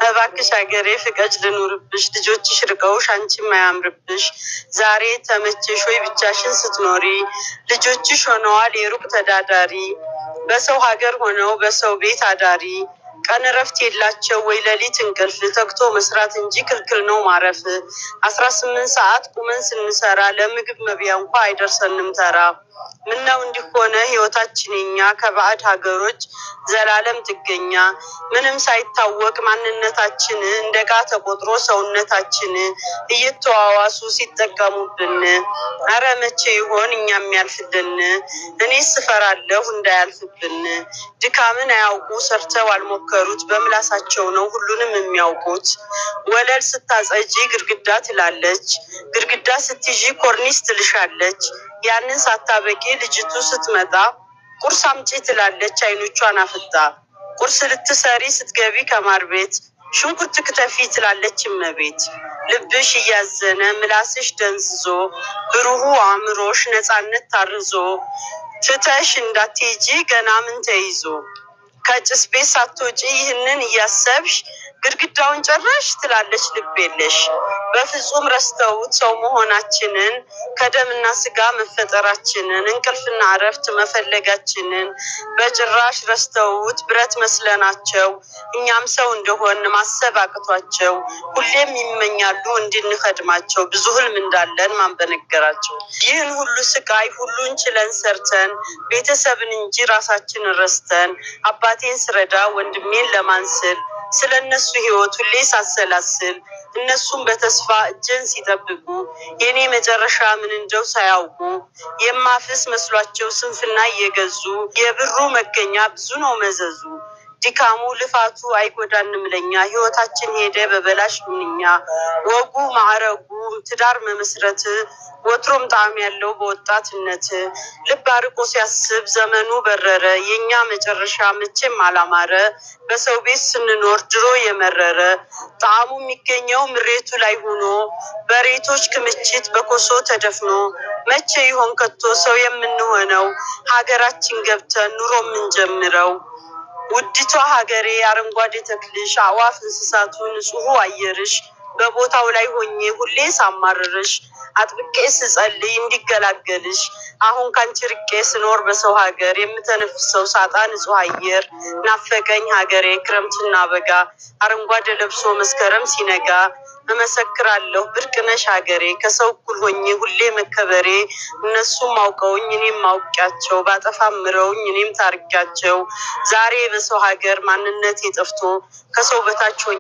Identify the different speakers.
Speaker 1: እባክሽ ሀገሬ ፍቀጅ ልኑርብሽ ልጆችሽ ርቀውሽ አንቺም አያምርብሽ ዛሬ ተመቸሽ ወይ ብቻሽን ስትኖሪ ልጆችሽ ሆነዋል የሩቅ ተዳዳሪ በሰው ሀገር ሆነው በሰው ቤት አዳሪ ቀን እረፍት የላቸው ወይ ሌሊት እንቅልፍ ተግቶ መስራት እንጂ ክልክል ነው ማረፍ 18 ሰዓት ቁመን ስንሰራ ለምግብ መብያ እንኳን አይደርሰንም ተራ ምነው እንዲሆነ ህይወታችን የኛ ከባዕድ ሀገሮች ዘላለም ጥገኛ ምንም ሳይታወቅ ማንነታችን እንደጋ ተቆጥሮ ሰውነታችን እየተዋዋሱ ሲጠቀሙብን አረ መቼ ይሆን እኛም ያልፍልን እኔስ እፈራለሁ እንዳያልፍብን ድካምን አያውቁ ሰርተው አልሞከሩት በምላሳቸው ነው ሁሉንም የሚያውቁት ወለል ስታጸጂ ግድግዳ ትላለች ግድግዳ ስትይጂ ኮርኒስ ትልሻለች ያንን ሳታበቂ ልጅቱ ስትመጣ ቁርስ አምጪ ትላለች አይኖቿን አፍጣ ቁርስ ልትሰሪ ስትገቢ ከማር ቤት ሽንኩርት ክትፊ ትላለች እመቤት ልብሽ እያዘነ ምላስሽ ደንዝዞ ብሩሁ አእምሮሽ ነፃነት ታርዞ ትተሽ እንዳትሄጂ ገና ምን ተይዞ ከጭስ ቤት ሳትወጪ ይህንን እያሰብሽ ግድግዳውን ጨራሽ ትላለች ልብ የለሽ በፍጹም ረስተውት ሰው መሆናችንን ከደምና ስጋ መፈጠራችንን እንቅልፍና አረፍት መፈለጋችንን በጭራሽ ረስተውት ብረት መስለናቸው እኛም ሰው እንደሆን ማሰብ አቅቷቸው ሁሌም ይመኛሉ እንድንኸድማቸው ብዙ ህልም እንዳለን ማን በነገራቸው ይህን ሁሉ ስቃይ ሁሉን ችለን ሰርተን ቤተሰብን እንጂ ራሳችንን ረስተን አባቴን ስረዳ ወንድሜን ለማንስል ስለነሱ ህይወት ሁሌ ሳሰላስል እነሱም በተስፋ እጄን ሲጠብቁ የኔ መጨረሻ ምን እንደው ሳያውቁ የማፍስ መስሏቸው ስንፍና እየገዙ የብሩ መገኛ ብዙ ነው መዘዙ ድካሙ ልፋቱ አይጎዳንም ለኛ ህይወታችን ሄደ በበላሽ ምንኛ ወጉ ማዕረጉ ትዳር መመስረት ወትሮም ጣዕም ያለው በወጣትነት ልብ አርቆ ሲያስብ ዘመኑ በረረ የኛ መጨረሻ መቼም አላማረ በሰው ቤት ስንኖር ድሮ የመረረ ጣዕሙ የሚገኘው ምሬቱ ላይ ሆኖ በሬቶች ክምችት በኮሶ ተደፍኖ መቼ ይሆን ከቶ ሰው የምንሆነው ሀገራችን ገብተን ኑሮ ምንጀምረው ውድቷ ሀገሬ አረንጓዴ ተክልሽ አዋፍ እንስሳቱ ንጹህ አየርሽ በቦታው ላይ ሆኜ ሁሌ ሳማርርሽ አጥብቄ ስጸልይ እንዲገላገልሽ አሁን ካንቺ ርቄ ስኖር በሰው ሀገር የምተነፍሰው ሳጣ ንጹህ አየር ናፈቀኝ ሀገሬ ክረምትና በጋ አረንጓዴ ለብሶ መስከረም ሲነጋ እመሰክራለሁ ብርቅነሽ ሀገሬ ከሰው እኩል ሆኜ ሁሌ መከበሬ እነሱም አውቀውኝ እኔም አውቂያቸው ባጠፋም ምረውኝ እኔም ታርቂያቸው ዛሬ በሰው ሀገር ማንነቴ ጠፍቶ ከሰው በታች